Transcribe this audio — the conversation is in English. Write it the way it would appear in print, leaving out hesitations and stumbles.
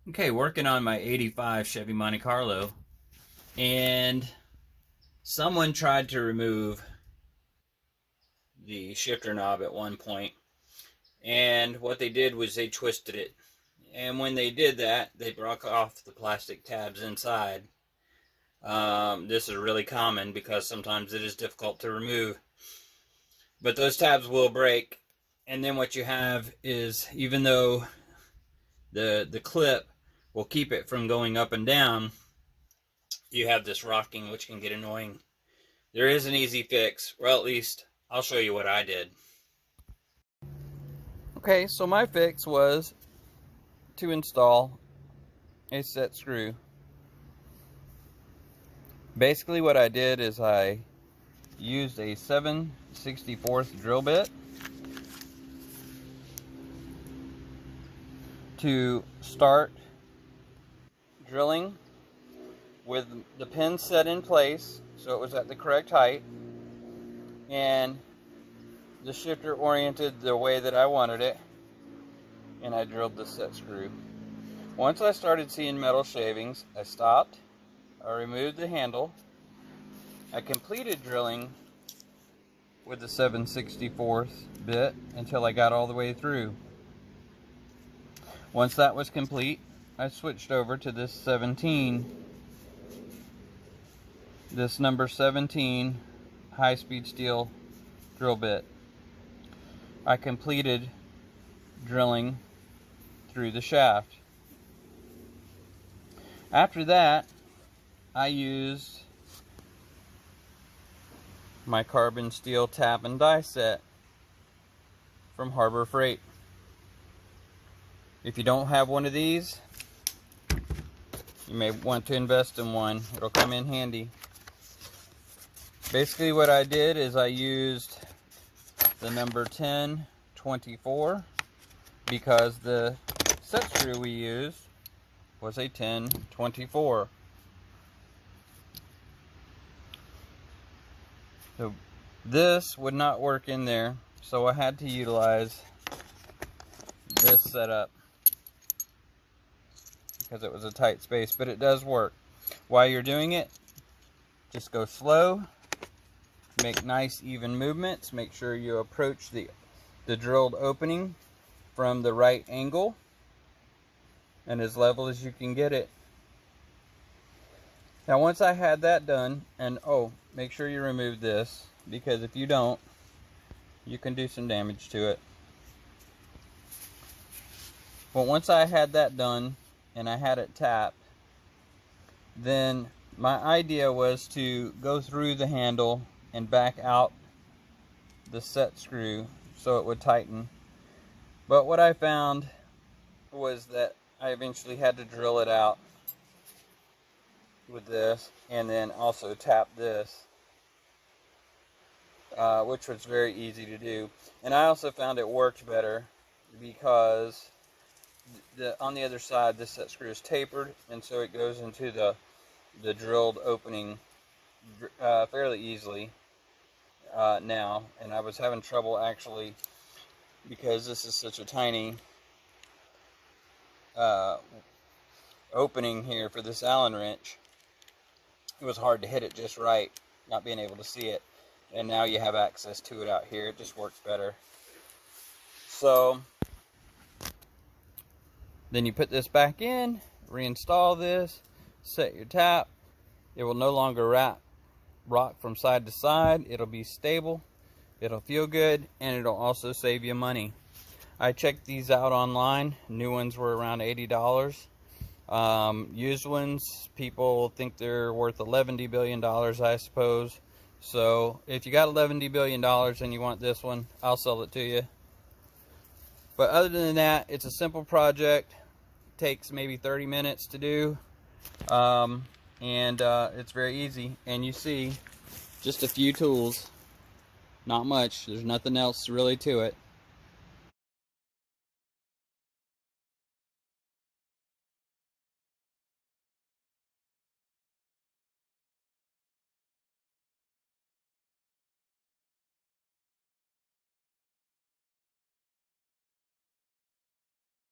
Okay, working on my 85 Chevy Monte Carlo, and someone tried to remove the shifter knob at one point, and what they did was they twisted it. And when they did that, they broke off the plastic tabs inside. This is really common because sometimes it is difficult to remove, but those tabs will break. And then what you have is, even though the clip will keep it from going up and down, you have this rocking, which can get annoying. There is an easy fix, or at least I'll show you what I did. Okay, so my fix was to install a set screw. Basically what I did is I used a 7/64 drill bit to start drilling with the pin set in place so it was at the correct height and the shifter oriented the way that I wanted it, and I drilled the set screw. Once I started seeing metal shavings, I stopped, I removed the handle, I completed drilling with the 7/64 bit until I got all the way through. Once that was complete, I switched over to this number 17 high-speed steel drill bit. I completed drilling through the shaft. After that, I used my carbon steel tap and die set from Harbor Freight. If you don't have one of these, you may want to invest in one. It'll come in handy. Basically what I did is I used the number 10/24 because the set screw we used was a 10/24. So this would not work in there, so I had to utilize this setup because it was a tight space, but it does work. While you're doing it, just go slow, make nice even movements, make sure you approach the drilled opening from the right angle and as level as you can get it. Now once I had that done, and make sure you remove this, because if you don't, you can do some damage to it. Well, once I had that done and I had it tapped, then my idea was to go through the handle and back out the set screw so it would tighten. But what I found was that I eventually had to drill it out with this and then also tap this, which was very easy to do. And I also found it worked better because on the other side this set screw is tapered, and so it goes into the drilled opening fairly easily now. And I was having trouble actually, because this is such a tiny opening here for this Allen wrench. It was hard to hit it just right, not being able to see it. And now you have access to it out here. It just works better. So then you put this back in, reinstall this, set your tap. It will no longer rock from side to side. It'll be stable, it'll feel good, and it'll also save you money. I checked these out online. New ones were around $80. Used ones, people think they're worth $11 billion, I suppose. So if you got $11 billion and you want this one, I'll sell it to you. But other than that, it's a simple project. It takes maybe 30 minutes to do. It's very easy. And you see, just a few tools. Not much. There's nothing else really to it.